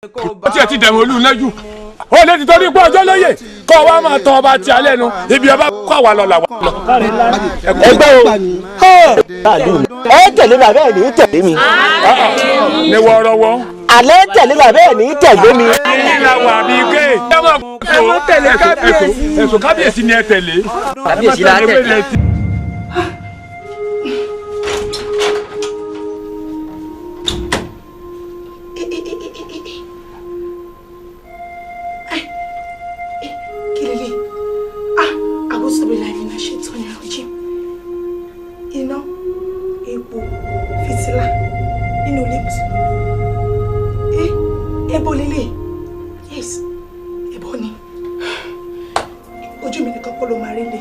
ó tiẹ̀ ti dẹ̀mọ̀ olú lẹ́jù ó lè ti torí pé ọjọ́ lóye kọ́ wa máa tọ́ ọba tí a lẹ́nu ibi ọba kọ́ wa lọ là wà lọ. ẹgbẹ́ o ẹ tẹ̀lé bàbá ẹ̀ ní tẹ̀lé mi. ní wọ́ọ́rọ́wọ́. alẹ́ tẹ̀lé bàbá ẹ̀ ní tẹ̀lé mi. ìlà wà bí ké. ẹ má tẹ̀lé kábíyèsí. ẹ̀sùn kábíyèsí ni ẹ tẹ̀lé. kábíyèsí la tẹ̀lé. Iná, epo, fìtílà nínú ilé Mùsùlùmí. Ẹbọ lélẹ̀. Yes, ẹbọ ni. Ojú mi nìkan kọ́ ló máa rí lè.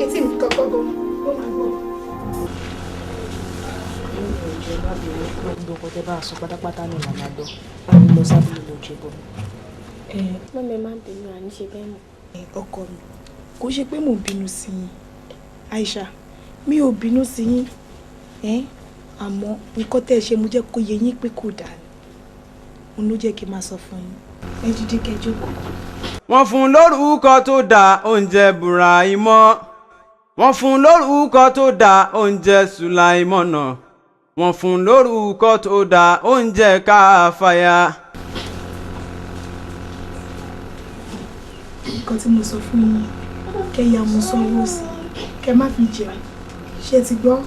Etí mi kọ́kọ́ gan ló máa gbọ́. Gbogbo ọkọ̀ tẹ bá a sọ pátápátá ní ìlànà àdó. Àwọn lọ sábìlì ló jẹ bọ̀. Mọ́mí máa ń bínú àníṣe bẹ́ẹ̀ mọ̀. Ọkọ mi, kò ṣe pé mò ń bínú sí yín. Aisha, mi ò bínú sí yín. Àmọ́ nǹkan tẹ́ ẹ ṣe mo jẹ́ kó yé yín pé kò dáa ni. Òun ló jẹ́ kí n máa sọ fún yín. Ẹ dìde kẹ́ jókòó. Wọ́n fún lórúkọ tó dáa oúnjẹ Buraimọ. Wọ́n fún lórúkọ tó dáa oúnjẹ Sulaimọ̀nà. Wọ́n fún lórúkọ tó dáa oúnjẹ Káfáyà. Nǹkan tí mo sọ fún yín kẹ́ ya mo sanwó sí kẹ́ má fi jẹun. Ṣé ti gbọ́?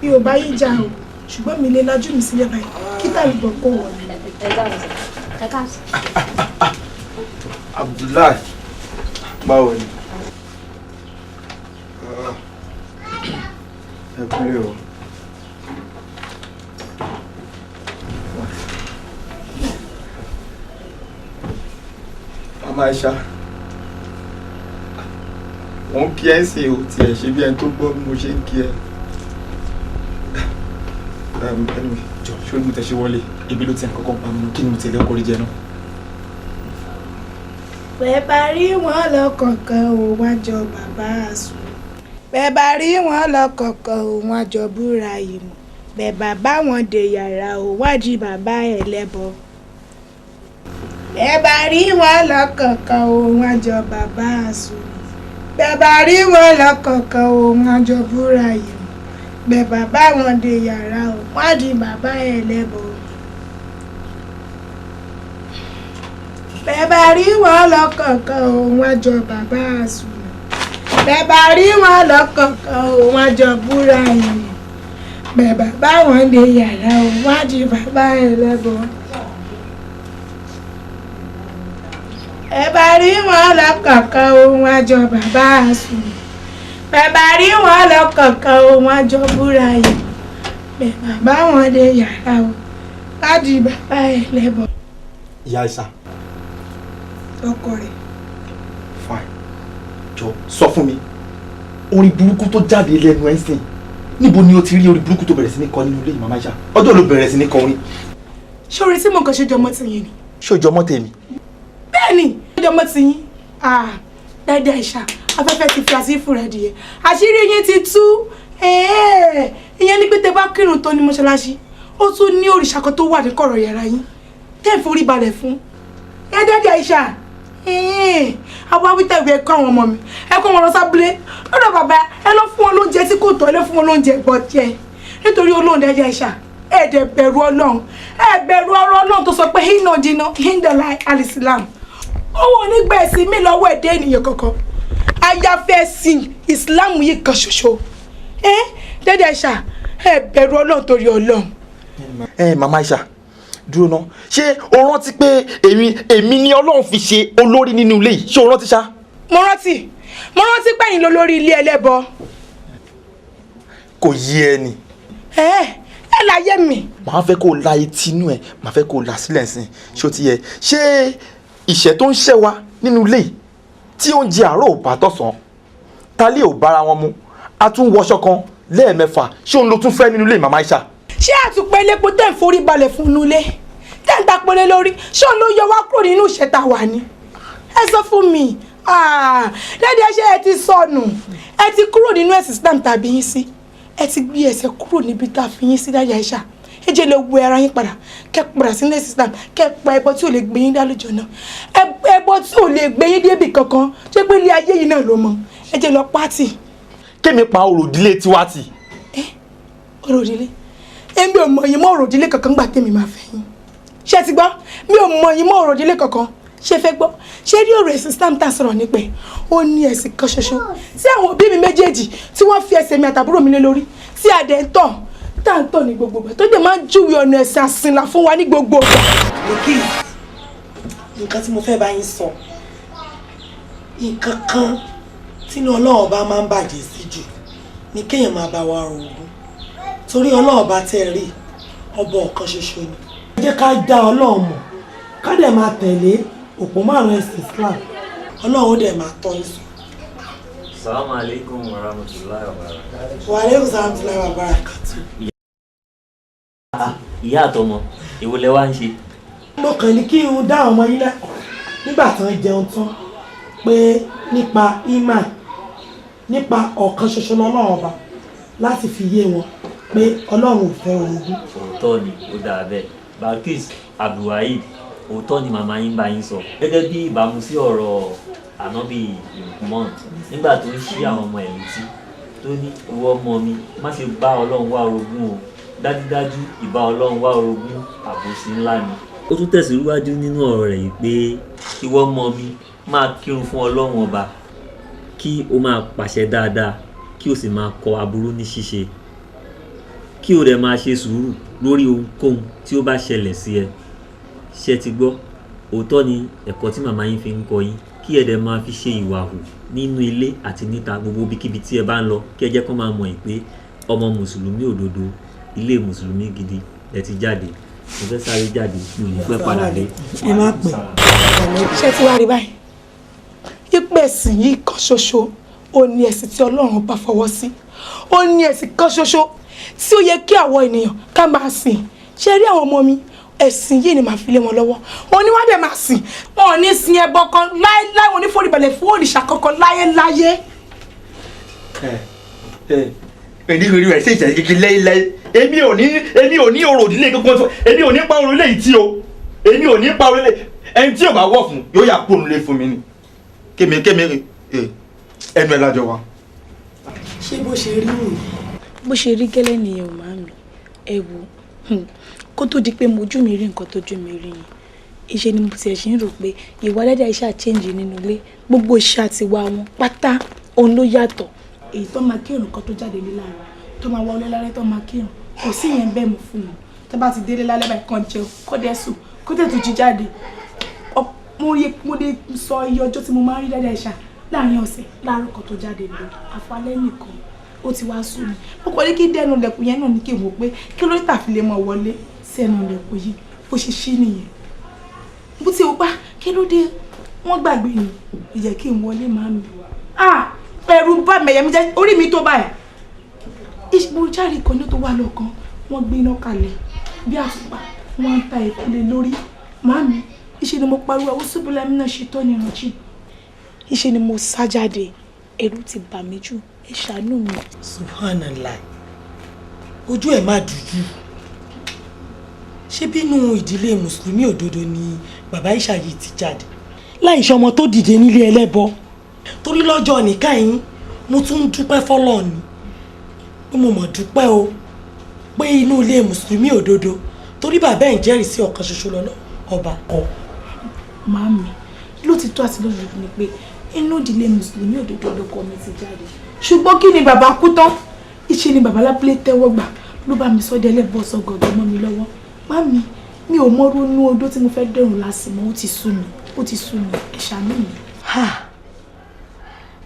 Mi ò bá yín jà o, ṣùgbọ́n mi lè lajú mi sílẹ̀ báyìí kí tàbí gbọ́ kó wọ̀ ni. Abdullahi, báwo ni? Ẹ kúlé o. Mama Aisha, wọ́n kí ẹ́ sí o tiẹ̀ ṣe bí ẹni tó gbọ́ bí mo ṣe ń kí ẹ. Anyway, jọ ṣé mo tẹ̀ ṣe wọlé ibi ló ti ń kọ́kọ́ pa mi kí ni mo tẹ̀lé ọkọ̀ rí jẹ náà. Bẹ́ẹ̀ bá rí wọn lọ́kọ̀ọ̀kan ò wá jọ bàbá àsùn. Bẹ́ẹ̀ bá rí wọn lọ́kọ̀ọ̀kan ò wá jọ Buraimọ. Bẹ́ẹ̀ bàbá wọn dé yàrá ò wá jí bàbá ẹlẹ́bọ. Bẹ́ẹ̀ bá rí wọn lọ́kọ̀ọ̀kan ò wá jọ bàbá àsùn. Bẹ́ẹ̀ bá rí wọn lọ́kọ̀ọ̀kan ò wá jọ Buraimọ. Bẹ́ẹ̀ bàbá wọn dé yàrá ò wá jí bàbá ẹlẹ́bọ. Bẹ́ẹ̀ bá rí wọn lọ́kọ̀ọ̀kan ò wá jọ bàbá àsùn. Bẹ́ẹ̀ bá rí wọn lọ́kọ̀ọ̀kan ò wá jọ Buraimọ. Bẹ́ẹ̀ bàbá wọn dé yàrá ò wá jí bàbá ẹlẹ́bọ. Bẹ́ẹ̀ bá rí wọn lọ́kọ̀ọ̀kan ò wá jọ bàbá àsùn. Bẹ́ẹ̀ bá rí wọn lọ́kọ̀ọ̀kan ò wá jọ Buraimọ. Bẹ́ẹ̀ bàbá wọn dé yàrá ò wá jí bàbá ẹlẹ́bọ. Ìyá Aisha. Ọkọ rẹ̀. Fine. Jọ sọ fún mi orin burúkú tó jáde lẹ́nu ẹ̀ ń sìn níbo ni o ti rí orin burúkú tó bẹ̀rẹ̀ sí ní kọ nínú ilé yìí Mama Aisha ọjọ́ ló bẹ̀rẹ̀ sí ní kọ orin. Ṣé orin tí mo kàn ṣe jọmọ ti yín ni? Ṣé o jọmọ tèmi? Bẹ́ẹ̀ni jọmọ ti yín. Dáadáa Aisha afẹ́fẹ́ ti fi àsífù rẹ̀ dìé àṣírí yín ti tú. Ìyẹn ní pé tẹ bá kírun tó ní mọ́ṣáláṣí ó tún ní òrìṣà kan tó wà ní kọ̀rọ̀ yàrá yín tẹ́ ẹ̀ forí balẹ̀ fún. Dáadáa Aisha àwọn awítẹ̀ ìwé ẹ̀kọ́ àwọn ọmọ mi ẹ̀kọ́ wọn lọ sábúlé lọ́dọ̀ bàbá ẹ lọ fún wọn lóúnjẹ tí kò tọ́ ẹ lọ fún wọn lóúnjẹ bọ́jẹ nítorí Ọlọ́run Dáadáa Aisha ẹ̀ẹ́dẹ̀ bẹ̀rù Ọlọ́run bẹ̀rù ọ̀rọ̀ Ọlọ́run tó sọ pé hínà dínà híndàlá alìsílám owó onígbà ẹ̀sìn mi lọ́wọ́ ẹ̀dẹ́ ènìyàn kankan ayáfẹ́ ẹ̀sìn Islam yìí kan ṣoṣo Dáadáa Aisha bẹ̀rù Ọlọ́run torí Ọlọ́run. Mama Aisha dúró ná ṣé o rántí pé èmi ni Ọlọ́run fi ṣe olórí nínú ilé yìí ṣé o rántí ṣá. mo rántí pẹ́yìn lólórí ilé ẹlẹ́bọ. kò yé ẹ ni. ẹ láyé mi. màá fẹ́ kó o la etí inú ẹ màá fẹ́ kó o la sílẹ̀ sí ṣé o ti yẹ ṣé ìṣẹ́ tó ń ṣẹ́ wa nínú ilé yìí tí oúnjẹ àárọ̀ ò bá tọ̀sán tálẹ́ ò bára wọn mu a tún wọṣọ kan lẹ́ẹ̀mẹ́fà ṣé òun ló tún fẹ́ nínú ilé Mama Aisha. Ṣé àtúpẹ́ elépo tẹ́ ń forí balẹ̀ fún nulẹ̀ tẹ́ ń tapolé lórí ṣé òun ló yọ wá kúrò nínú ìṣẹ́ tá a wà ní. ẹ sọ fún mi Dáadáa Aisha ẹ ti sọnù ẹ ti kúrò nínú ẹ̀sìn Islam tàbí yín sí ẹ ti gbé ẹsẹ̀ kúrò níbi tá a fi yín sí Dáadáa Aisha ẹ jẹ́ lọ wo ara yín padà kẹ́ padà sí ilé system kẹ́ pa ẹbọ tí ò lè gbé yín dálójọ náà ẹbọ tí ò lè gbé yín débì kankan tó pé ilé ayé yìí náà ló mọ ẹ jẹ́ lọ pátì. kémi pa òròdílé tiwa tì. òròdílé èmi ò mọ yín mọ́ òròdílé kankan gbà tèmi máa fẹ́ yín ṣé ti gbọ́ mi ò mọ yín mọ́ òròdílé kankan ṣe fẹ́ gbọ́ ṣé rí ọ̀rọ̀ ẹ̀sìn Islam tá a sọ̀rọ̀ nípa ẹ̀ ó ní ẹ̀sìn kan ṣoṣo tí àwọn òbí mi méjèèjì tí wọ́n fi ẹsẹ̀ mi àtàbúrò mi lé lórí tí adẹ̀ ń tọ̀ tá à ń tọ̀ ní gbogbo ìgbà tó dẹ̀ máa ń júwe ọ̀nà ẹ̀sìn àsìnlá fún wa ní gbogbo ìgbà. lókì nǹkan tí mo fẹ́ bá yín sọ nǹkan kan tínú Ọlọ́run bá máa ń bàjẹ́ sí jù ni kéèyàn máa bá wa rògùn torí Ọlọ́run bá tẹ̀ rí ọba ọ̀kan ṣoṣo ni. ẹ jẹ́ ká dá Ọlọ́run mọ̀ ká dẹ̀ máa tẹ̀lé òpó márùn ẹ̀sìn Islam Ọlọ́run dẹ̀ máa tọ́ yín sọ. Assalamu alaikum warahmatullahi wabarakatuh. Wa alaikum warahmatullahi wabarakatuh. Ìyá àtọmọ èwo lẹ wá ń ṣe. mo kàn ní kí n dá ọmọ yín lẹ́kọ̀ọ́ nígbà tí wọ́n jẹun tán pé nípa iman nípa ọ̀kan ṣoṣo lọ́lọ́run ọba láti fi yé wọn pé Ọlọ́run ò fẹ́ orogún. Òótọ́ ni ó dáa bẹ́ẹ̀ Balkis Abdulwaheed òótọ́ ni màmá yín bá yín sọ gẹ́gẹ́ bí ìbámu sí ọ̀rọ̀ ànábì Lukman nígbà tó ń ṣí àwọn ọmọ ẹ̀ létí tó ní ìwọ ọmọ mi má ṣe bá Ọlọ́run wá orogún o dájúdájú ìbá Ọlọ́run wá orogún àbòsí ńlá ni. Ó tún tẹ̀síwájú nínú ọ̀rọ̀ rẹ̀ yìí pé ìwọ ọmọ mi máa kírun fún Ọlọ́run ọba kí o máa pàṣẹ dáadáa kí o sì máa kọ aburú ní ṣíṣe kí o dẹ̀ máa ṣe sùúrù lórí ohunkóhun tí ó bá ṣẹlẹ̀ sí ẹ. Ṣé ti gbọ́ òótọ́ ni ẹ̀kọ́ tí màmá yín fi ń kọ́ yín kí ẹ dẹ̀ máa fi ṣe ìwà hù nínú ilé àti níta gbogbo ibikíbi tí ẹ bá ń lọ kí ẹ jẹ́ kó máa mọ̀ pé ọmọ mùsùlùmí òdodo ilé mùsùlùmí gidi ẹ ti jáde mo fẹ́ sáré jáde mi ò ní pẹ́ padà dé. ẹ má pè. ṣé ti wá rí báyìí ìpè ẹ̀sìn yìí kan ṣoṣo ó ní ẹ̀sìn tí Ọlọ́run bá fọwọ́ sí ó ní ẹ̀sìn kan ṣoṣo tí ó yẹ kí àwọn ènìyàn ká máa sìn ṣe rí àwọn ọmọ mi ẹ̀sìn yìí ni màá fi lé wọn lọ́wọ́ wọn ni wọ́n dẹ̀ máa sìn wọn ò ní sin ẹbọ kan láéláé wọn ní foríbalẹ̀ fún òrìṣà kankan láyéláyé. oníhùn rẹ̀ ṣe ìṣẹ̀lẹ̀ kékeré láéláé èmi ò ní orò ìdílé kankan tó èmi ò ní pa orò ilé yìí tí o èmi ò ní pa orò ilé ẹni tí ò bá wọ̀ fún yóò yà kóònù lé fún mi ni kémi ẹnu ẹ lájọ wa. ṣé bó ṣe rí nìyí. bó ṣe rí gẹ́lẹ́ nìyẹn ò máa mi ẹ wò kó tó di pé mojú mi rí nǹkan tójú mi rí yẹn ìṣe ni mo ti ẹ̀ṣin rò pé ìwà dáadáa iṣẹ́ àchẹ́ǹjì nínú ilé gbogbo iṣẹ́ àtiwá wọn pátá òun ló yàtọ̀. èyí tó máa kírun kan tó jáde ní láàárọ̀ tó máa wọlé lálẹ́ tó máa kírun kò sí yẹn bẹ́ẹ̀ mú fún wọn tó bá ti délé lálẹ́ báyìí kan jẹun kó dẹ́ sùn kó tẹ̀ tó jí jáde. mo lè sọ iye ọjọ́ tí mo máa ń rí dáadáa ìṣà láàrin ọ̀sẹ̀ láàárọ̀ kan tó jáde lọ àfalẹ́ nìkan ó ti wá sùn mi ó kọ́ ní kí dẹ́nu lẹ̀kùn yẹn náà ní kí n wò pé kí ló tàfi lè mọ̀ wọlé sẹ́nu lẹ̀kùn yìí bó ṣe ṣí nìyẹn bó ti wò pa kí ló dé wọ́n gbàgbé ni ìyẹ́ kí n wọlé máa mi ẹ̀rù bá mẹ̀yẹ mi jẹ́ orí mi tó báyìí mo jáde kan ní tó wà lọ́kàn wọ́n gbé iná kalẹ̀ bí àtùpà wọ́n ń ta ìpele lórí màmí ìṣe ni mo pariwo àwọn síbílẹ̀ mi náà ṣe tọ́ ní ìrántí ìṣe ni mo sá jáde ẹ̀rù ti bà mí jù ẹ ṣàánú mi. Subhanallah ojú ẹ̀ má dúdú ṣé bínú ìdílé mùsùlùmí òdodo ni bàbá Ìṣà yìí ti jáde láì ṣe ọmọ tó dìde nílé ẹlẹ́bọ torí lọ́jọ́ nìkan yín mo tún ń dúpẹ́ fọ́lọ́run ni pé mo mọ̀ dúpẹ́ o pé inú ilé mùsùlùmí òdodo torí bàbá ẹ̀ ń jẹ́rìí sí ọ̀kan ṣoṣo lọ́nà ọba kan. Màámi lótìtọ́ àti lódodo ni pé inú ìdílé mùsùlùmí òdodo lọkọ mi ti jáde ṣùgbọ́n kí ni bàbá kú tán ìṣe ni bàbá lápẹ́lẹ́ tẹ́wọ́ gbà ló bá mi sọ́dẹ̀ ẹlẹ́bọ̀ sọ gọ̀gọ̀ mọ́ mi lọ́wọ́ màámi mi ò mọ ronú odó tí mo fẹ́ dẹ̀rùn lásìmọ́ ó ti sú mi ẹ ṣàánú mi.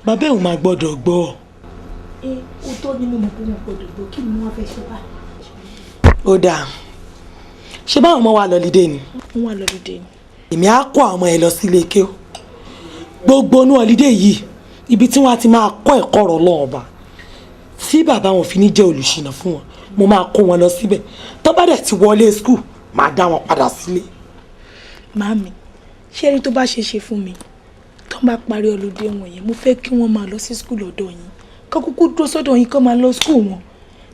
bàbá ò máa gbọ́dọ̀ gbọ́. ó tó ní mo mọ̀ pé wọn gbọ́dọ̀ gbọ́ kí ni wọ́n fẹ́ ṣe báyìí. ó dáa ṣé báwọn ọmọ wa lọlídé ni. wọ́n wà lọlídé ni. èmi á kó àwọn ọmọ ẹ lọ sílé kéw gbogbo inú ọlídé yìí ibi tí wọ́n ti máa kọ́ ẹ̀kọ́ ọ̀rọ̀ Ọlọ́run Ọba tí bàbá wọn fi ní jẹ́ olùṣìnà fún wọn mo máa kó wọn lọ síbẹ̀ tó bá dẹ̀ ti wọlé skul máa dá wọn padà sílé. Màámi ṣé ẹni tó bá ṣe fún mi tó bá parí ọlọ́dẹ wọn yẹn mo fẹ́ kí wọ́n máa lọ sí skul ọ̀dọ̀ yín kó kúkú dúró sọ́dọ̀ yín kó máa lọ skul wọn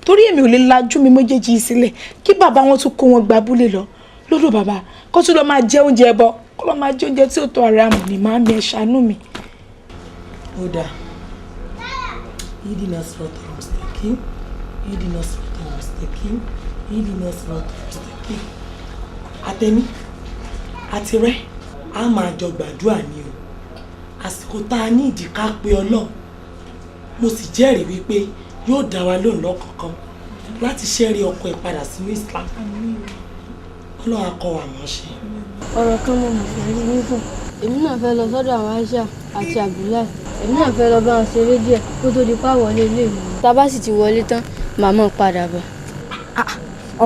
torí èmi ò lè lajú mi méjèèjì sílẹ̀ kí bàbá wọn tún kó wọn gba abúlé lọ lọ́dọ̀ bàbá kó tún lọ máa jẹ oúnjẹ ẹbọ kó lọ máa jẹ oúnjẹ tí ò tó ara mọ̀ ní máa mi ẹ̀ ṣàánú mi. ó dáa ìdínà sọ̀tọ̀ mùsùlùmí ìdínà sọ̀tọ̀ mùsùlùmí ìdínà sọ̀tọ̀ mùsùlùmí àtẹ̀mí àti rẹ́ a máa jọ gbàdúrà ni o àsìkò tá a ní ìdí ká pé Ọlọ́run mo sì jẹ́rìí wípé yóò dá wa lóhùn lọ́kọ̀ọ̀kan láti ṣẹ́rí ọkọ ẹ̀ padà sínú Islam Ọlọ́run á kọ́ wa mọ̀ ṣe. ọ̀rọ̀ kan mo mọ̀ fẹ́ rí nígùn èmi náà fẹ́ lọ sọ́dọ̀ àwọn Aisha àti Abdullahi èmi náà fẹ́ lọ bá wọn ṣeré díẹ̀ kó tó di pa wọlé ilé mi tá a bá sì ti wọlé tán màmá padà bọ̀.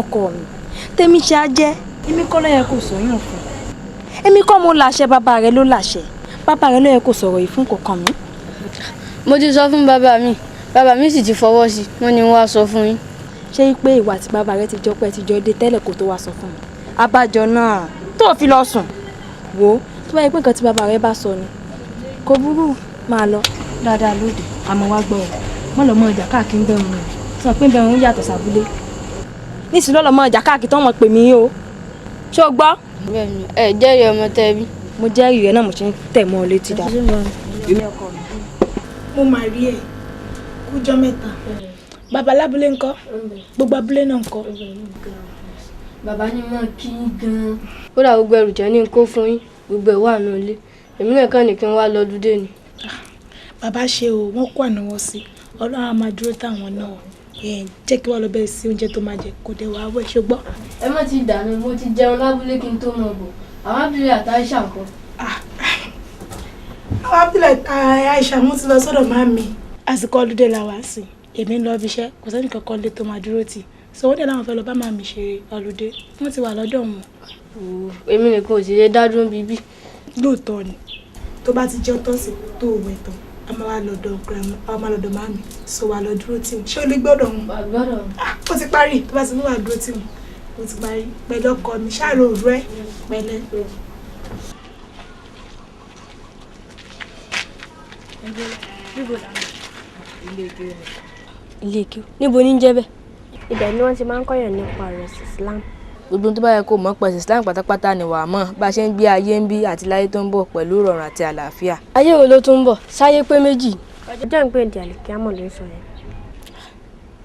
ọkọ mi tèmi ṣe á jẹ́ èmi kọ́ ló yẹ kó sọyún fún èmi kọ́ mo láṣẹ bàbá rẹ ló láṣẹ bàbá rẹ ló yẹ kó sọ̀rọ̀ yìí fún kò kàn mí. mo ti sọ fún bàbá mi sì ti fọwọ́ sí i wọ́n ní wọ́n á sọ fún yín. ṣé pé ìwà tí bàbá rẹ ti jọ pé ti jọ dé tẹ́lẹ̀ kó tó wá sọ fún mi abájọ náà tó fi lọ sùn wò ó tó bá yẹ pé nǹkan tí bàbá rẹ bá sọ ni kò burú máa lọ dáadáa lóde àmọ́ wá gbọ́ ọ mọ́ lọ́mọ ìjà káàkiri bẹ́ẹ̀ mú sọ pé bẹ́ẹ̀ ń yàtọ̀ sábúlé nísìnyí lọ́lọ́mọ ìjà káàkiri tó mọ̀ pè mí o ṣé o gbọ́. bẹ́ẹ̀ni ẹ jẹ́rìí ọmọ tẹ́bí. mo jẹ́rìí rẹ náà mo ṣe ń tẹ̀ mọ́ ọ létí dá. mo máa rí ẹ kújọ́ mẹ́ta bàbá lábúlé ńkọ́ gbogbo abúlé náà ńkọ́. bàbá ní mọ̀ kí gan-an kódà gbogbo ẹrù jẹ́ ní kó fún yín gbogbo ẹ̀ wà nù ilé èmi náà kàn ní kí n wá lọ dúdé ni. bàbá ṣe o wọ́n kó ànáwọ́ sí Ọlọ́run á máa dúró táwọn náà jẹ́ kí wọ́n lọ bẹ̀rẹ̀ sí oúnjẹ tó máa jẹ kó dé wàá wẹ̀ ṣùgbọ́n. ẹ má ti dànù mo ti jẹun lábúlé kí n tó mọ̀ bọ̀ àwọn abúlé àtàìṣà ńkọ́. àwọn abúlé àìṣà mo ti lọ sọ́dọ̀ màmí àsìkò ọlùdé la wá sí èmi ń lọ ibi iṣẹ́ kò sẹ́ni kankan lé tó máa dúró tì sọ wọ́n dẹ̀ láwọn fẹ́ lọ bá màmí ṣe ọlùdé wọ́n ti wà lọ́dọ̀ wọn. èmi nìkan ò sì lè dá dúró bíbí. lóòótọ́ ni tó bá ti jẹ́ tọ́sí tó wẹ̀ tán a máa wá lọ́dọ̀ grandma a máa lọ́dọ̀ màmí sọ wà lọ dúró tì wọ́n ṣé o lè gbọ́dọ̀ wọn. ó ti parí tó bá ti ní wà dúró tì wọ́n ó ti parí pẹ̀lú ọkọ mi ṣáà ló rú ẹ pẹ̀lẹ́. ilé ike níbo ní jẹ́ bẹ́ẹ̀. ibẹ̀ ni wọ́n ti máa ń kọ́yàn nípa rẹ̀ Islam. gbogbo tó bá yẹ kó mọ̀ pẹ̀sì Islam pátápátá ni wàá mọ̀ bá a ṣe ń gbé ayé ń bí àti láyé tó ń bọ̀ pẹ̀lú ìrọ̀rùn àti àlàáfíà. ayé wo ló tún ń bọ̀ sáyé pé méjì. ọjọ́ ìpè ìdí àlìkíámọ̀ ló ń sọ yẹn.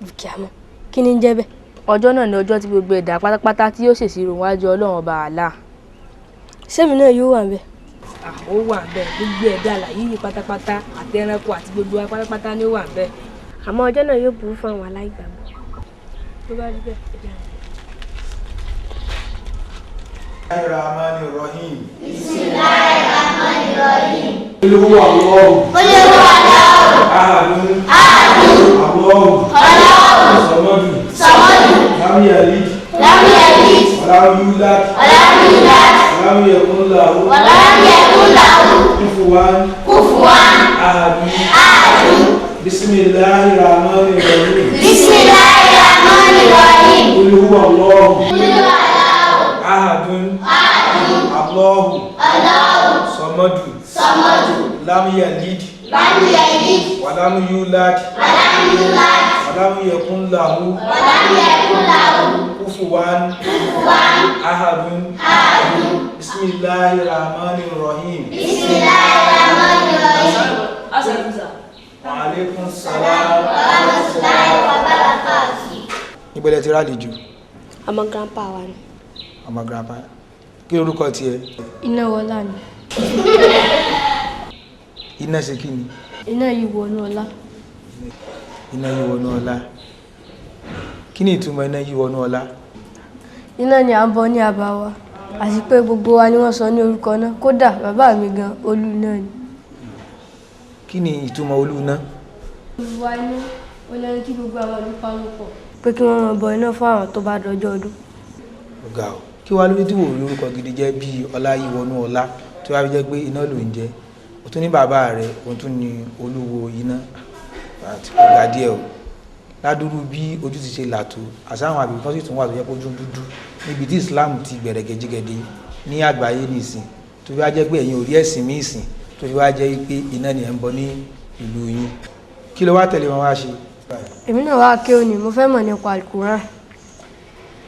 àlìkíámọ̀ kí ni ń jẹ́ bẹ́ẹ̀. ọjọ́ náà ni ọjọ́ tí gbogbo ẹ̀dá pátápátá tí yóò ṣèṣirò wájú Ọlọ́run ọba Allah. sẹ́mi náà yóò wà bẹ́ẹ̀. ó wà bẹ́ẹ̀ gbogbo ẹ̀dá àlàyé yìí pátápátá àti ẹranko àti gbogbo wa pátápátá ni ó wà bẹ́ẹ̀. àmọ́ ọjọ́ náà yóò burú fún àwọn aláìgbàgbọ́. tó bá rí bẹ́ẹ̀. Bismillahirrahmanirrahim. Bismillahirrahmanirrahim. Qul huwa Allahu. Qul huwa Allahu. Ahadun. Ahadun. Allahu. Allahu. Samadu. Samadu. Lam yalid. Lam yalid. Wa lam yulad. Wa lam yulad. Wa lam yakun lahu. Wa lam yakun lahu. Kufuwan. Kufuwan. Ahadun. Ahadun. Bismillahirrahmanirrahim. Bismillahirrahmanirrahim. Qul huwa Allahu. Qul huwa Allahu. Ahadun. Ahadun. Allahu. Allahu. Samadu. Samadu. Lam yalid. Lam yalid. Wa lam yulad. Wa lam yulad. Wa lam yakun lahu. Wa lam yakun lahu. Kufuwan. Kufuwan. Ahadun. Ahadun. Bismillahirrahmanirrahim. Bismillahirrahmanirrahim. Wa alaikum salam. Wa rahmatullahi wa barakatuh. Níbo lẹ ti rálejò? ọmọ grandpa wa ni. Ọmọ grandpa. Kí lorúkọ tiẹ̀? iná wọlá ni. Iná ṣe kí ni? iná yìí wọnú ọlá. Iná yí wọnú ọlá. Kí ni ìtumọ̀ iná yí wọnú ọlá? iná ni à ń bọ ní àbá wa àti pé gbogbo wa ni wọ́n sọ ní orúkọ náà kódà bàbá mi gan olú náà ni. Kí ni ìtumọ̀ olú náà? olùwà iná ó lẹ́nu kí gbogbo àwọn ìlú panupọ̀ pé kí wọ́n máa bọ iná fún àwọn tó bá dọjọ́ ọdún. Ọ̀gá o, kí wá lórí tí wò rí orúkọ gidi jẹ́ bíi ọlá yí wọnú ọlá tó wá fi jẹ́ pé iná ló ń jẹ́. O tún ní bàbá rẹ̀, o tún ní olúwo iná àti ọ̀gá díẹ̀ o. Ládùúrú bí ojú ti ṣe làtò, àsáwọn àbí kan sì tún wà tó jẹ́ pé ojú dúdú níbi tí Islam ti bẹ̀rẹ̀ gẹ̀jigẹ̀dẹ̀ ní àgbáyé nìsín tó fi wá jẹ́ pé ẹ̀yin ò rí ẹ̀sìn míì sìn tó fi wá jẹ́ pé iná ni ẹ̀ ń bọ ní ìlú yín. Kí ló wá tẹ̀lé wọn wá ṣe? èmi náà wá kí o ní mo fẹ́ mọ̀ nípa alukuran.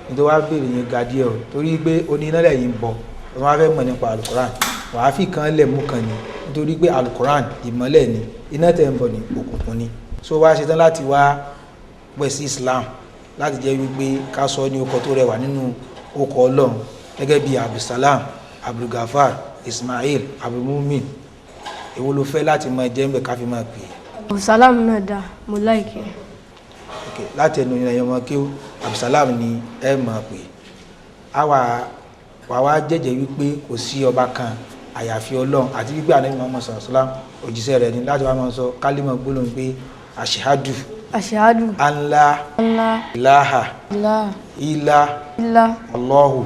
nítorí wàá béèrè yẹn ga díẹ̀ o torí pé onínàlẹ̀ yìí ń bọ̀ wọ́n wá fẹ́ mọ̀ nípa alukuran wàá fi kan lẹ̀ mú kan ni nítorí pé alukuran ìmọ́lẹ̀ ni iná tẹ̀ ń bọ̀ ní òkùnkùn ni so wá ṣetán láti wá pẹ̀ sí Islam láti jẹ́ wípé ká sọ ní orúkọ tó rẹwà nínú orúkọ Ọlọ́run gẹ́gẹ́ bí Abdulsalam, Abdulgafar, Ismail, Abdulmumin èwo ló fẹ́ láti máa jẹ́ ń bẹ̀ ká fi máa pè é. Abdulsalam náà dáa mo láìkẹ́. láti ẹnu ìrìn ọmọ kí Abdulsalam ni ẹ mọ̀ pé wàá jẹ́jẹ́ wípé kò sí ọba kan àyàfi Ọlọ́run àti wípé Ànábì Muhammad sallam òjíṣẹ́ rẹ̀ ni láti wá máa sọ kálímọ̀ gbólóhùn pé ashhadu an la ilaha illa Allahu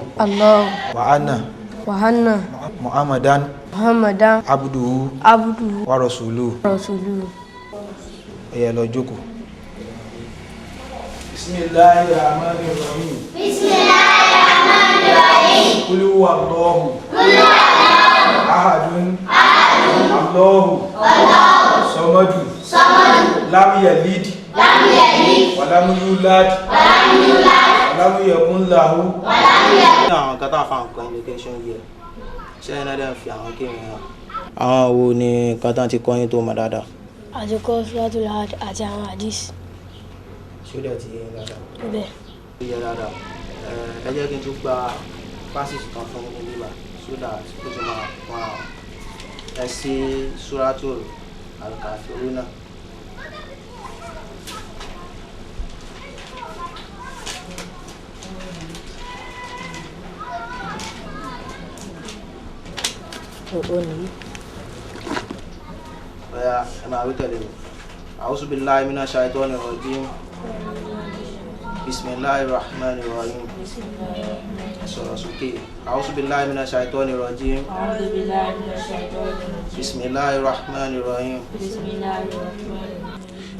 wa anna Muhammadan abduhu wa rasuluhu. ẹ̀yẹ lọ jókòó. Bismillahirrahmanirrahim. Qul huwallahu ahadun Allahu samadu lam yalid wa lam yulad wa lam yakun lahu. àwọn kan tá a fa nǹkan education yẹ ṣé ẹ náà dẹ̀ fi àwọn kéwìn hàn. àwọn wo ni nǹkan tán ti kọ́ yín tó mọ̀ dáadáa. àti kọ́ suratul Had àti àwọn hadith. ṣúdẹ̀ ti yé dáadáa. bẹ́ẹ̀. ó yẹ dáadáa ẹ jẹ́ kí n tún gba pásítì kan fún mi nígbà sódà tó ti máa wà ẹ sí suratul Al-Kafirun náà. أنا أقول أعوذ بالله من الشيطان الرجيم بسم الله الرحمن الرحيم أعوذ بالله من الشيطان الرجيم بسم الله الرحمن الرحيم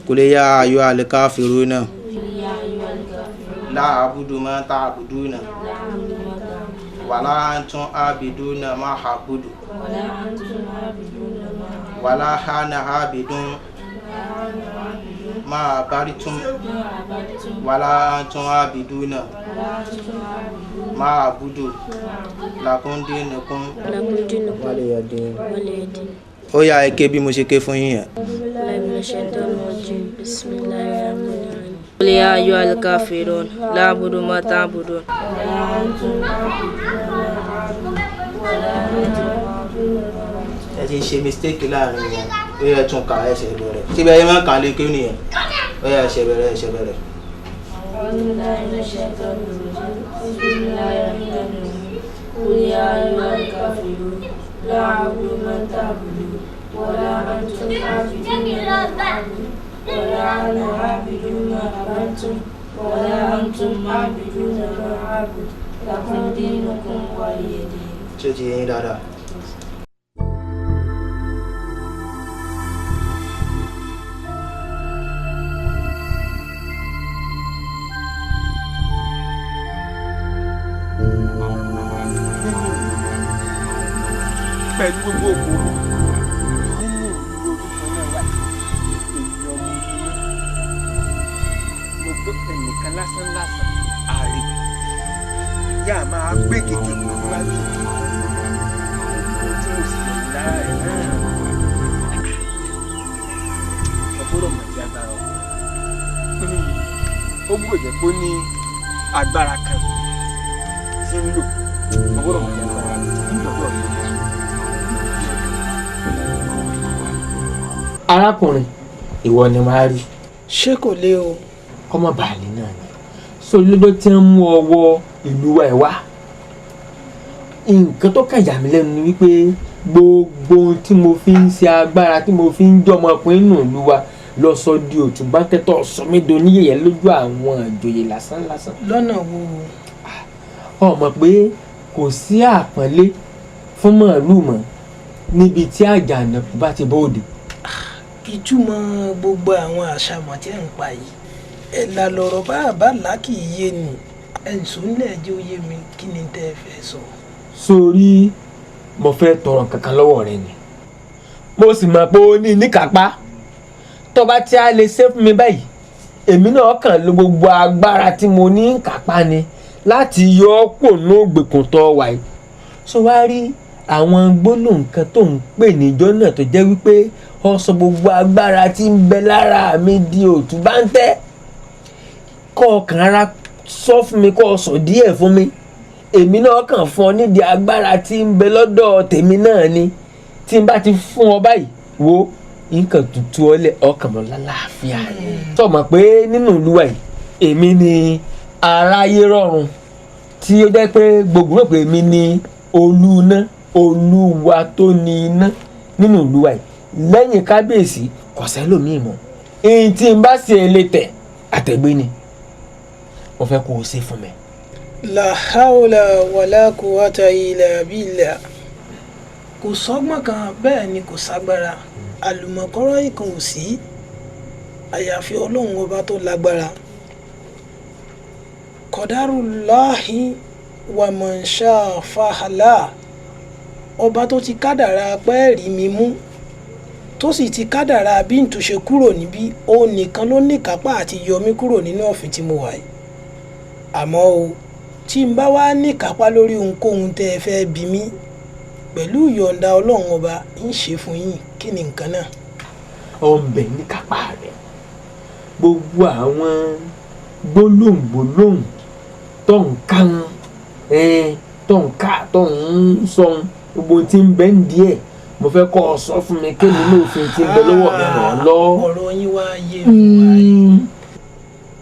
قل يا أيها الكافرون لا أعبد ما تعبدون ولا أنتم عابدون ما أعبد ولا أنا عابد ما عبدتم ولا أنتم عابدون ما أعبد لكم دينكم ولي دين. ó yá ẹ ké bí mo ṣe ké fún yín yẹn. قل يا أيها الكافرون لا أعبد ما تعبدون ẹ ti ṣe mistake láàrin wọn ó yẹ tún kà ẹsẹ̀ bẹ̀rẹ̀ síbẹ̀ ẹ má kàn lé kí nìyẹn ó yẹ ẹsẹ̀ bẹ̀rẹ̀ ẹsẹ̀ bẹ̀rẹ̀. قل يا أيها الكافرون لا أعبد ما تعبدون ولا أنتم عابدون ما أعبد ولا أنا عابد ما عبدتم ولا أنتم عابدون ما أعبد لكم دينكم ولي دين. ṣé ti yẹn dáadáa. pẹ̀lú gbogbo òkú nínú ìlú orúkọ náà wà èèyàn ọmọ mo gbọ́ ẹnìkan lásán ààrẹ yá máa gbé gègé níwájú tí mo sì lè lára ẹ̀ náà ọgbọ́dọ̀ mọ̀ sí agbára ó gbọ́dọ̀ jẹ́ pé ó ní agbára kan tí ń lò ọgbọ́dọ̀ mọ̀ sí agbára nígbàgbọ́ mi. arákùnrin ìwọ ni màá rí. ṣé kò lé o. ọmọ bàálí náà ni so lọ́dọ̀ tí ń mú ọwọ́ ìlú wa ẹ̀ wá nǹkan tó kàn yà mí lẹ́nu ni wípé gbogbo tí mo fi ń ṣe agbára tí mo fi ń jọmọkùnrin nù ìlú wa lọ sọ di òtúbá kẹtọ sọmídọ níyẹyẹ lójú àwọn ìjòyè lásán. lọ́nà wo. o mọ̀ pé kò sí àpọ́nlé fún màálù mọ́ níbi tí àjànàkú bá ti bóde. ìtumọ̀ gbogbo àwọn àṣàmọ̀ tí ẹ̀ ń pa yìí ẹ̀ là lọ̀rọ̀ bá làákì yé ni ẹ̀sùn ńlẹ̀ jẹ́ oyé mi kí ni tẹ́ ẹ fẹ́ sọ. sórí mo fẹ́ tọrọ kankan lọ́wọ́ rẹ ni mo sì mọ̀ pé ó ní níkápá tó bá tí a lè ṣe fún mi báyìí èmi náà kàn lo gbogbo agbára tí mo ní kápá ni láti yọ ọ́ pò ní ògbèkùn tó wà yìí. sọ wá rí àwọn gbólóhùn kan tó ń pè níjọ́ náà tó jẹ́ wípé ó sọ gbogbo agbára tí ń bẹ lára mi di òtún bá ń tẹ́ kọ́ ọkàn ara sọ fún mi kọ́ ọ sọ díẹ̀ fún mi èmi náà kàn fún ọ nídìí agbára tí ń bẹ lọ́dọ̀ tèmi náà ni tí n bá ti fún ọ báyìí wo nǹkan tutù ọlẹ ọkàn mọ lálàáfíà tó mọ̀ pé nínú ìlú wa yìí èmi ni aráyé rọrùn tí ó jẹ́ pé gbogbo rẹ̀ pé èmi ni olúná olúwa tó ní iná nínú ìlú wa yìí lẹ́yìn kábíyèsí kò sẹ́lòmíì mọ́ èyí tí n bá ṣe lè tẹ̀ àtẹ̀gbé ni mo fẹ́ kó o ṣe fún mi. La hawla wala quwwata illa billah. Kò sọ́gbọ́n kan bẹ́ẹ̀ ni kò ságbára àlùmọ̀kọ́rọ́ ìkan ò sí àyàfi ọlọ́run ọba tó lágbára. Qadarullahi wa man sha'a fahala. Ọba tó ti kádàrá pẹ́ẹ́rì mi mú tó sì ti kádàrá bí n tún ṣe kúrò níbí òun nìkan ló ní kápá àti yọ mí kúrò nínú ọ̀fìn tí mo wà yìí. Àmọ́ o tí n bá wá ní kápá lórí ohunkóhun tẹ́ ẹ fẹ́ bí mi pẹ̀lú ìyọ̀ǹda ọlọ́run ọba ń ṣe fún yín kí ni nǹkan náà. ọbẹ̀ ní kápá rẹ̀ gbogbo àwọn gbólóhùn tó ń ká tó ń ká tó ń sọ gbogbo tí ń bẹ ń díẹ̀ mo fẹ́ kọ́ ọ sọ fún mi kí ni lófin tí ń bẹ lọ́wọ́ mi ràn án lọ. ọ̀rọ̀ yín wá yé mi wáyé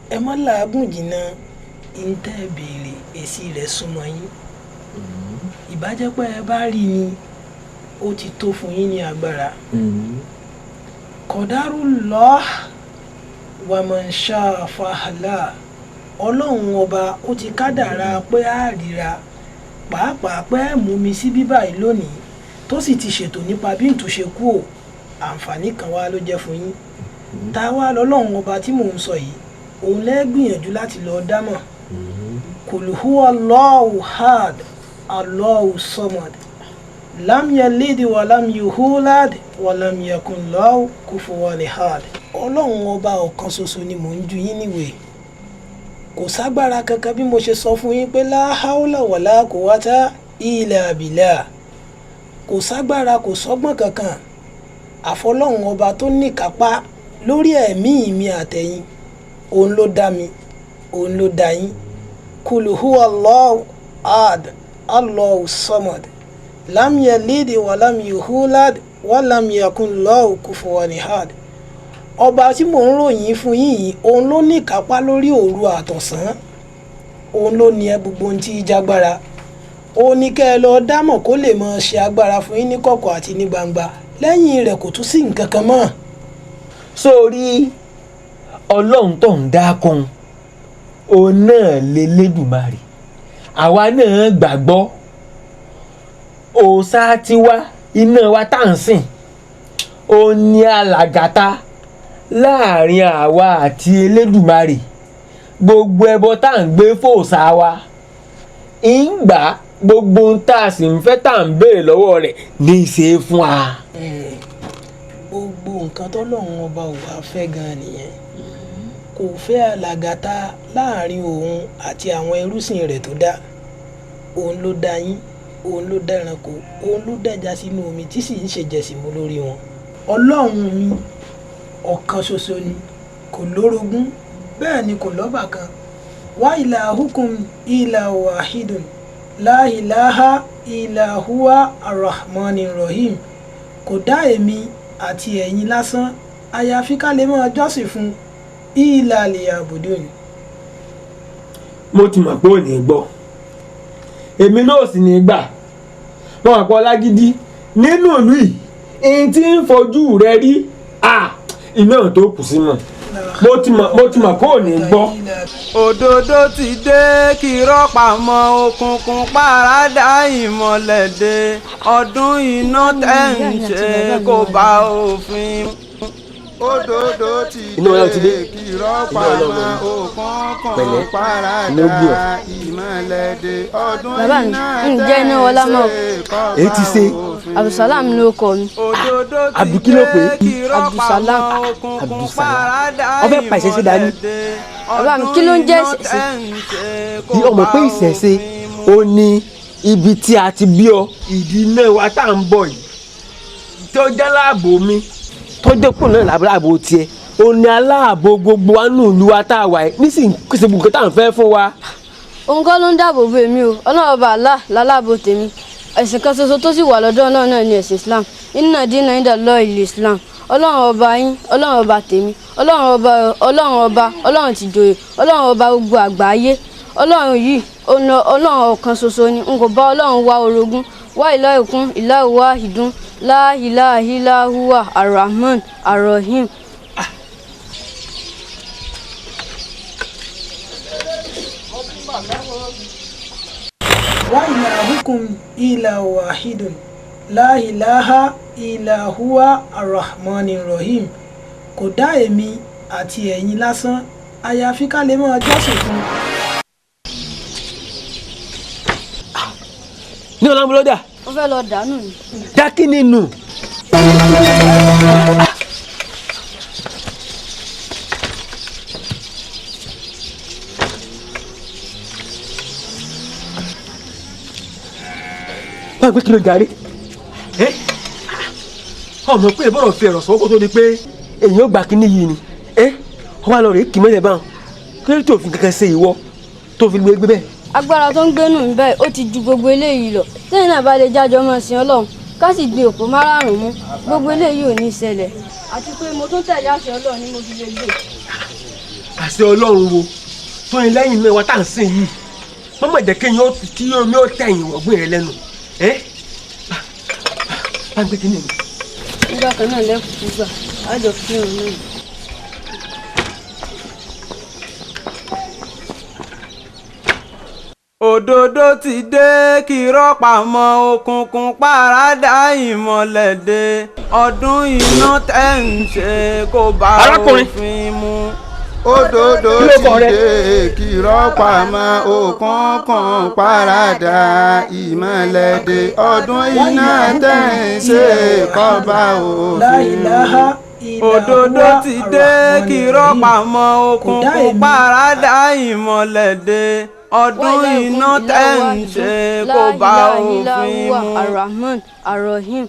ẹ má làágùn jìnnà ń tẹ́ béèrè èsì rẹ̀ súnmọ́ yín ìbájẹ́pẹ́ ẹ bá rí ni ó ti tó fún yín ní agbára. Qadarullah wa man sha'a fahala. Ọlọ́run ọba ó ti kádàrá pé á ríra pàápàá pé mú mi sí bíbá yìí lónìí tó sì ti ṣètò nípa bí n tún ṣe kú ò àǹfààní kan wá ló jẹ́ fún yín. Ta wá lọ́lọ́run ọba tí mò ń sọ yìí òun lẹ́ gbìyànjú láti lọ dámọ̀. Qul huwa Allahu ahad Allahu samad lam yalid wa lam yulad wa lam yakun lahu kufuwan ahad. Ọlọ́run ọba ọ̀kan ṣoṣo ni mò ń ju yín níwèé. Kò ságbára kankan bí mo ṣe sọ fún yín pé la hawla wala quwwata illa billah. Kò ságbára kò sọ́gbọ́n kankan àfọlọ́run ọba tó ní kápá lórí ẹ̀mí mi àtẹ̀yìn òun ló dá mi òun ló dá yín. Qul huwa Allahu ahad Allahu samad lam yalid wa lam yulad wa lam yakun lahu kufuwan ahad. Ọba tí mò ń ròyìn fún yín yìí òun ló ní kápá lórí òru àtọ̀sán òun ló ní ẹ gbogbo ohun tí í jágbára òun ní kẹ́ ẹ lọ dámọ̀ kó lè máa ṣe agbára fún yín ní kọ̀kọ̀ àti ní gbangba lẹ́yìn rẹ̀ kò tún sí nǹkan kan mọ́. sórí ọlọ́run tó ń dá kan òun náà l'Elédùmarè àwa náà gbàgbọ́ òòṣà tiwa iná wa tá à ń sìn òun ní alàgàtà láàrin àwa àti Elédùmarè gbogbo ẹbọ tá à ń gbé fòòṣà wa ń gbà gbogbo ohun tá a sì ń fẹ́ tá à ń béèrè lọ́wọ́ rẹ̀ ní í ṣe fún wa. gbogbo nǹkan tọ́lọ́run ọba ò wá fẹ́ gan-an nìyẹn kò fẹ́ alàgàtà láàrin òun àti àwọn ẹrúsìn rẹ̀ tó dá òun ló dá yín òun ló dá ẹranko òun ló dẹja sínú omi tí sì ń ṣèjẹsìmú lórí wọn. ọlọ́run mi ọ̀kan ṣoṣo ni kò lórogún bẹ́ẹ̀ ni kò lọ́bàkan wa ilahukum ilahu wahidun la ilaha illa huwa arrahmanir rahim. Kò dá èmi àti ẹ̀yin lásán àyàfi ká lè máa jọ́sìn fún illa liya'budun. mo ti mọ̀ pé ò ní gbọ́ èmi náà sì ní gbà wọn àpọ̀ lágídí nínú ìlú yìí èyí tí ń fojú rẹ rí iná tó kù sínú mo ti mọ̀ pé ò ní gbọ́. òdodo ti dé kí rọ́pà mọ́ òkùnkùn pàràdà ìmọ̀lẹ̀ dé ọdún iná tẹ̀ ń ṣe kó bá òfin. òdodo ti dé kí rọ́pà mọ́ òkùnkùn pàràdà ìmọ̀lẹ̀ dé ọdún iná tẹ̀ ń ṣe kó bá òfin. Abdulsalam ló kọ mi. Abdul kí ló pé? Abdulsalam. Abdulsalam. Ọbẹ̀ pàṣẹ sí dání. Bàbá mi kí ló ń jẹ́ ìṣẹ̀ṣe? Bí ọmọ pé ìṣẹ̀ṣe ó ní ibi tí a ti bí ọ ìdílé wa tá à ń bọ̀ yìí tó jẹ́ láàbò mi tó jẹ́ kó náà láàbò tiẹ̀ ó ní aláàbò gbogbo wa nù ìlú wa tá a wà yìí nísìnyí kò sí gbogbo tá à ń fẹ́ fún wa. Òun kọ́ ló ń dáàbò bo èmi o, Ọlọ́run ọba Allah lálábò tèmi. Ẹ̀sìn kan ṣoṣo tó sì wà lọ́dọ̀ náà náà ni ẹ̀sìn Islam. Inna dina inda Allahi Islam. Ọlọ́run ọba yín, Ọlọ́run ọba tèmi, Ọlọ́run tìjòyè, Ọlọ́run ọba gbogbo àgbáyé. Ọlọ́run yìí Ọlọ́run ọ̀kan ṣoṣo ni, n kò bá Ọlọ́run wá orogún. Wa ilahukum ilahu wahidun la ilaha illa huwa ar-Rahman ar-Rahim. Wa ilahukum ilahu wahidun la ilaha illa huwa ar-Rahmanir Rahim. Kò dá èmi àti ẹ̀yin lásán àyàfi ká lè máa jọ́sìn fún. Ní ọlọ́mọlọ́dà. Ó fẹ́ lọ dànù ni. Dákí nínú. Báwo pé kí ló jàre? Ọmọ pé ìbọ̀rọ̀ fi ẹ̀rọ sọ́kò tó di pé èyàn ó gbà kíní yìí ni. Wọ́n wá lọ rèé kì í mọ́lẹ̀ báwọn. Kí ló tó fi kankan ṣe ìwọ tó fi gbé bẹ́ẹ̀? Agbára tó ń gbénú mi báyìí ó ti ju gbogbo eléyìí lọ. Sẹ́yìn náà bá lè jájọ́ mọ́ sin Ọlọ́run ká sì gbé òpó márààrún mú gbogbo eléyìí ò ní ṣẹlẹ̀. Àti pé mo tún tẹ̀lé àṣẹ Ọlọ́run ni mo fi lè gbé. Àṣẹ Ọlọ́run wo tó ní lẹ́yìn mẹ́wàá tá à ń sìn yìí mọ́mọ́ jẹ́ kéèyàn tí omi ó tẹ̀yìn wọ̀gbìn rẹ lẹ́nu. Bá ń gbé kí ni? Nígbà kan náà lẹ́kùn gbà á jọ fi hàn náà. Òdodo ti dé kí rọ́pà mọ́ òkùnkùn paradà ìmọ̀lẹ̀ dé ọdún iná tẹ̀ ń ṣe kó bá òfin mu. Òdodo ti dé kí rọ́pà mọ́ òkùnkùn paradà ìmọ̀lẹ̀ dé ọdún iná tẹ̀ ń ṣe kó bá òfin mu. Òdodo ti dé kí rọ́pà mọ́ òkùnkùn paradà ìmọ̀lẹ̀ dé ọdún iná tẹ̀ ń ṣe kó bá òfin mu. Ar-Rahman Ar-Rahim.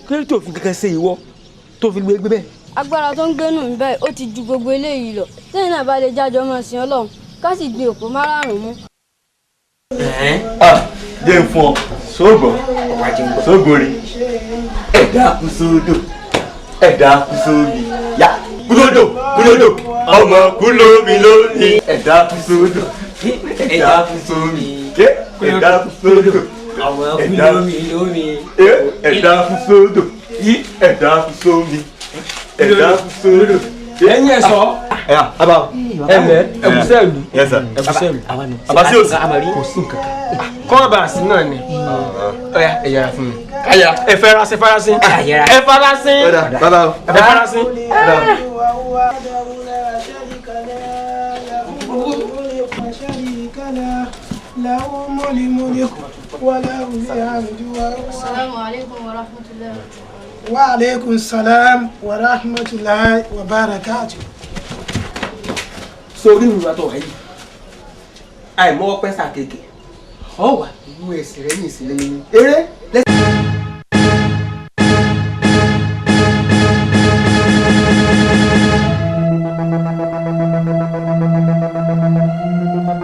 Kí ló tó fi kankan ṣe ìwọ tó fi gbé bẹ́ẹ̀? Agbára tó ń gbénú mi báyìí ó ti ju gbogbo eléyìí lọ. Sẹ́yìn náà bá lè jájọ́ mọ́ sin Ọlọ́run ká sì gbé òpó márààrún mú. Jẹ́ ń fún ọ sóògbọ́n sóògbórí ẹ̀dá kú sódò ẹ̀dá kú sómi yá kúlódò ọmọ kúlómi lónìí ẹ̀dá kú sódò ẹ̀dá kú sómi ẹ̀dá kú sódò ọmọ kúlómi lónìí ẹ̀dá kú sódò ẹ̀dá kú sómi ẹ̀dá kú sódò. Ẹ̀yin ẹ̀ sọ. Aba ẹ̀mẹ́ ẹ̀kúsẹ́ ìlú. Yes sir. Ẹ̀kúsẹ́ ìlú. Abasi òsì. Kò sí nǹkan kan. Kọ́ọ̀bàsì náà ni. Ọ̀ya ẹ yẹra fún mi. Ẹ farasin. Ẹ farasin. Bàbá o. Ẹ farasin. Assalamu alaikum wa rahmatullahi. Wa alaikum salam wa rahmatullahi wa barakatuh. Sórí ìrìn àtọ̀ wáyé àìmọ́wọ́ pẹ́sà kéèké ọ wà nínú ẹsẹ̀ rẹ ní ìsinmi ní eré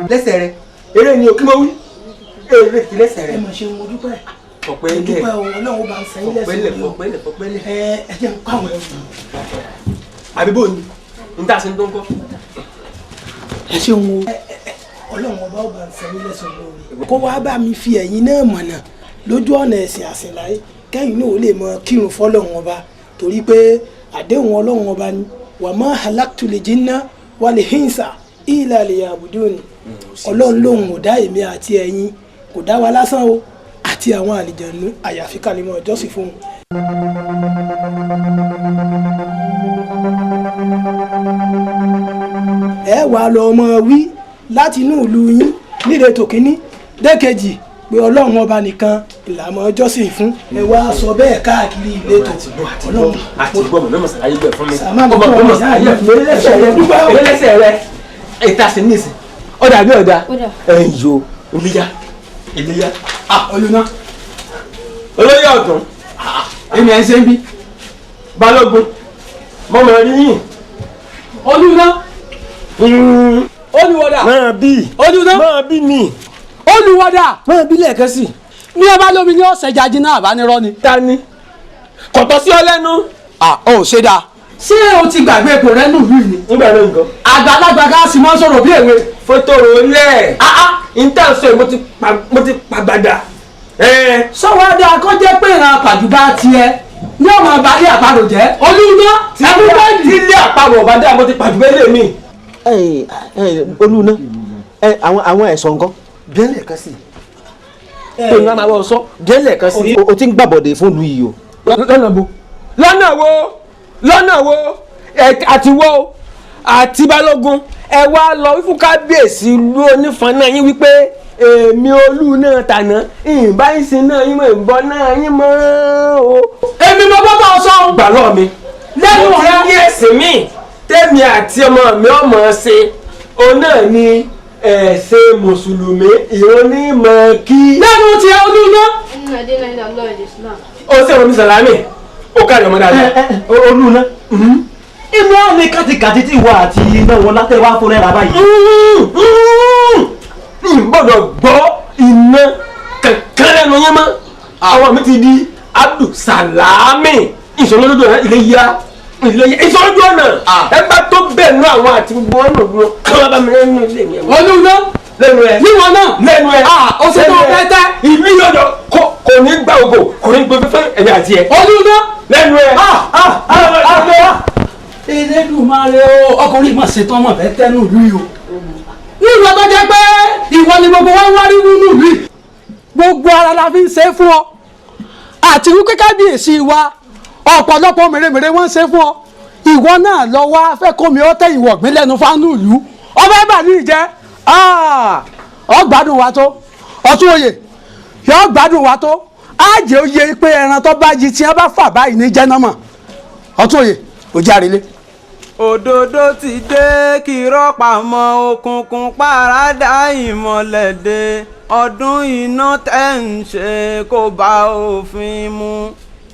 lẹ́sẹ̀ rẹ eré ni òkú mọ́ wí eré ti lẹ́sẹ̀ rẹ. Ẹ mọ̀ ṣe mo dúpẹ́. Ọ̀pẹ́ ilẹ̀ Dúpẹ́ o, Ọlọ́run bá ń sẹ́yìn lẹ́sẹ̀ mi o. Fọ̀pẹ́lẹ̀. Ẹ jẹ́ ń kọ́ àwọn ẹrù. Àbíbò ni n tà sí tó ń kọ́. Ẹ ṣeun o. Ọlọ́run ọba ọba ń sẹ́yìn lẹ́sẹ̀ lórí. Kó wá bá mi fi ẹ̀yin náà mọ̀nà lójú ọ̀nà ẹ̀sìn àsìnláyé kẹ́yìn náà ó lè mọ kírun fọ́lọ́run ọba torí pé àdéhùn Ọlọ́run ọba ni wa ma halaktul jinna wal insa illa liya'budun. Ọlọ́run lòun ò dá èmi àti ẹ̀yin kò dá wa lásán o àti àwọn àlìjẹ̀nú àyàfi ká lè mọ ìjọsìn fún un. ẹ wàá lọ ọmọ wí láti inú ìlú yín níletò kínní dẹ́kejì pé ọlọ́run ọba nìkan ìlànà ọjọ́sìn fún ẹ wá sọ bẹ́ẹ̀ káàkiri ìletò ọlọ́run. àti gbọ́ mọ̀ mẹ́mọ̀ sàlàyé bẹ̀ fún mi. sàmánì tó ọmọ sàlàyé ìrẹ́lẹ́sẹ̀ rẹ ìta sí ní ìsìn ọ̀dà bí ọ̀dà ẹ̀yìn yo iléyà olùná olóyè ọ̀dùn èmi ẹ̀ ń ṣe ń bí balógun mọ́mọ́ rí yìn olùná olùwọ́dà máa bí olùná máa bí mi olùwọ́dà máa bí lẹ́ẹ̀kan sí ní ọba lómi ní ọ̀sẹ̀ jáde náà àbánirọ́ ni. ta ni kọ̀tọ́ sí ọ lẹ́nu. ó ṣe dáa ṣé o ti gbàgbé ipò rẹ nù lùú ni. nígbà náà nǹkan. àgbàlagbà ká sì máa ń sọ̀rọ̀ bí èwe. fótó rẹ̀ intanṣọ yìí mo ti pàgbàdà. sọ́wọ́dà kó jẹ́ pé ìran àpàjùbá tiẹ̀ ní ọmọ àbálẹ̀ àparò jẹ́ olúná ẹ̀mú bẹ́ẹ̀lì. tí ilé àparò ọ̀bá dá mo ti pàjùbá ilé mi. olúná àwọn ẹ̀sọ́ nǹkan bí ẹlẹ́ẹ̀kan sí i. tó ń máa bọ̀ sọ bí ẹlẹ́ẹ̀kan sí i. o ti ń gbàbọ̀dẹ̀ fún lu yìí o. lọ́nà bo lọ́nà wo àti wo àti balógun ẹ wá lọ wí fún kábíyèsí ìlú onífọn náà yín wípé èmi olú náà tàná ìbá ìsìn náà yín mọ̀ ìbọn náà yín mọ̀ o. èmi mo bọ́ bá ọ sọ. gbà lọ́ọ̀ mi lẹ́nu mo rẹ. ti ní ẹ̀sìn mi tẹ́mi àti ọmọ mi ọmọ ṣe òun náà ni ẹ̀sìn mùsùlùmí ìrònímọ̀ kí. lẹ́nu tiẹ̀ olú náà. ó sẹ́wọ̀n mi sàlámì ó kárí ọmọ dáadáa. olùná inú àmì kàtìkàtì tí ìwọ àti iná wọn látẹ̀wá fún rẹ̀ rábà yìí. gbọ́dọ̀ gbọ́ iná kankan lẹ́nu yẹn mọ́ àwọn mi ti di Abdulsalami ìṣòro lójú ọ̀nà ìṣòro lójú ọ̀nà ẹgbẹ́ tó bẹ̀ nú àwọn àti gbogbo wọn nù dúró kí wọ́n bá mi lẹ́nu ilé mi. olùná lẹ́nu ẹ̀ níwọ̀n náà lẹ́nu ẹ̀ ó ṣe tó fẹ́ tẹ́. ìlú yọjọ kò ní gbà ògò kò ní gbé fẹ́fẹ́ ẹ̀mí àti ẹ̀. olùná lẹ́nu ẹ̀. Elédùmarè o ọkùnrin mà ṣetán ọmọ fẹ́ tẹ́nu ìlú yìí o. nílùú ọtọ́ jẹ́ pé ìwọ ni gbogbo wọn wá rí nínú ìlú yìí. gbogbo ara la fi ń ṣe é fún ọ àti wípé kábíyèsí wa ọ̀pọ̀lọpọ̀ mèremère wọ́n ń ṣe fún ọ. ìwọ náà lọ wá fẹ́ kó mi ó tẹ ìwọ̀ gbé lẹ́nu fánú ìlú ọbẹ̀ bà ní ìjẹ́ ọ gbádùn wa tó ọtún òye yọ gbádùn wa tó àjẹ́ òye pé ẹran tó bá yí tí wọ́n bá fà báyìí ní jẹ́ náà mọ̀ ọtún òye ò járe lé. òdodo ti dé kí rọ́pàmọ́ òkùnkùn pàràdà ìmọ̀lẹ̀ dé ọdún iná tẹ́ ń ṣe kó bá òfin mu.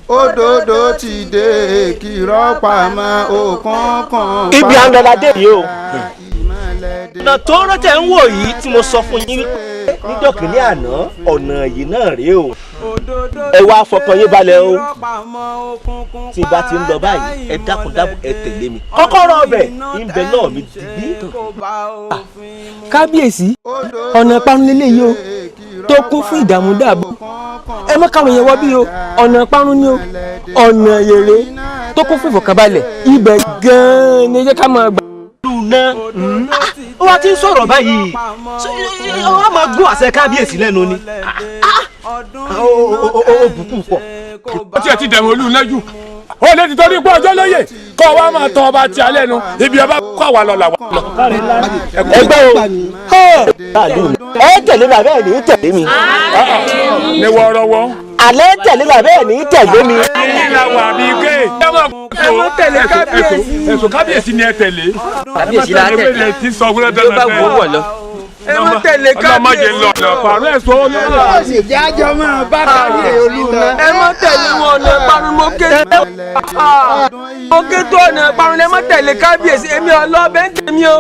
òdodo ti dé kí rọ́pàmọ́ òkùnkùn ibi à ń lọ la dé yìí o. ọ̀nà tó rántẹ̀ ń wò yìí tí mo sọ fún yín wípé níjọ́ kìíní àná ọ̀nà yìí náà rèé o. ẹ wá fọkàn yín balẹ̀ o tí bá ti ń lọ báyìí ẹ dákun ẹ tẹ̀lé mi. kọ́kọ́rọ́ ọbẹ̀ ìbẹ̀ náà mi dìbí. kábíyèsí ọ̀nà ìparun lélẹ́yìí o tó kún fún ìdààmú dààbò ẹ mọ́ káwọn yẹn wọ́ bí o ọ̀nà ìparun ni o ọ̀nà èrè tó kún fún ìfọ̀kànbalẹ̀ ibẹ̀ gan-an ni ẹ jẹ́ ká máa gbà. ó wá ti ń sọ̀rọ̀ báyìí ó máa gún àṣẹ kábíyèsí lẹ́nu ni. ó bùkún pọ̀. ó tiẹ̀ ti dẹ̀mọ̀ olú lẹ́jù ó lè ti torí pé ọjọ́ lóye kọ́ wa máa tọ́ ọba tí a lẹ́nu ibi ọba kọ́ wa lọ làwa lọ. ẹgbẹ́ o ẹ tẹ̀lé bàbá ẹ̀ ní tẹ̀lé mi. ní wọ́ọ́rọ́wọ́. alẹ́ tẹ̀lé bàbá ẹ̀ ní tẹ̀lé mi. ìlànà àbí ké. ẹ mọ tẹ̀lé kábíyèsí. ẹ̀sùn kábíyèsí ni ẹ tẹ̀lé. kábíyèsí la tẹ̀lé tí sọ wúlẹ̀ tó bá wù ú wọ̀ lọ. ẹ mọ tẹ̀lé kábíyèsí. pàrọ̀ ẹ̀sọ́ olóòlù. ìjájọ́ máa bá kábíyèsí olúna. ẹ mọ tẹ̀lé wọn ọ̀nà ìparun mo ké tó ọ̀nà ìparun ẹ mọ tẹ̀lé kábíyèsí èmi ọlọ́ọ̀bẹ ń tẹ̀mí o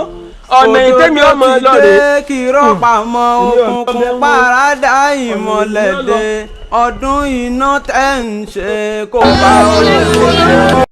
ọ̀nà ìtẹ́mi ọmọ lọ́rẹ̀. òdodo ti dé kí rọ́pàmọ́ òkùnkùn pàràdà ìmọ̀lẹ̀ dé ọdún iná tẹ́ ń ṣe kó bá òfin mu.